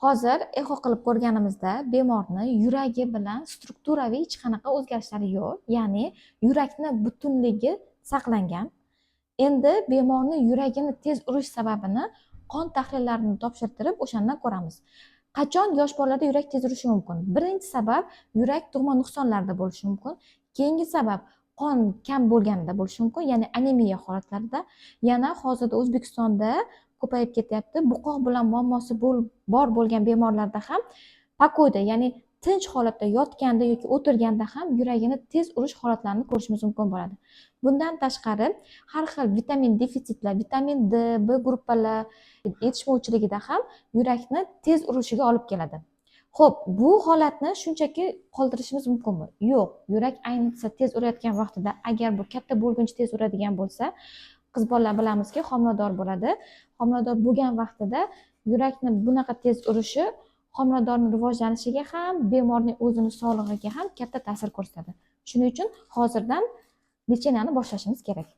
Hozir eho qilib ko'rganimizda bemorni yuragi bilan strukturaviy hech qanaqa o'zgarishlari yo'q, ya'ni yurakni butunligi saqlangan. Endi bemorni yuragini tez urish sababini qon tahlillarini topshirtirib o'shandan ko'ramiz. Qachon yosh bolalarda yurak tez urishi mumkin? Birinchi sabab yurak tug'ma nuqsonlarida bo'lishi mumkin. Keyingi sabab qon kam bo'lganida bo'lishi mumkin, ya'ni anemiya holatlarida. Yana hozirda O'zbekistonda ko'payib ketyapti. Buqoq bilan muammosi bor bo'lgan bemorlarda ham pakoda, ya'ni tinch holatda yotganda yoki o'tirganda ham yuragini tez urish holatlarini ko'rishimiz mumkin bo'ladi. Bundan tashqari har xil vitamin defitsitlar, vitamin D, B gruppalar yetishmovchiligida ham yurakni tez urishiga olib keladi. Xo'p, bu holatni shunchaki qoldirishimiz mumkinmi? Yo'q. Yurak ayniqsa tez urayotgan vaqtida, agar bu katta bo'lguncha tez uradigan bo'lsa, qiz bolalar bilamizki, homilador bo'ladi. Homilador bo'lgan vaqtida yurakni bunaqa tez urishi homiladorning rivojlanishiga ham, bemorning o'zini sog'lig'iga ham katta ta'sir ko'rsatadi. Shuning uchun hozirdan lecheniyani boshlashimiz kerak.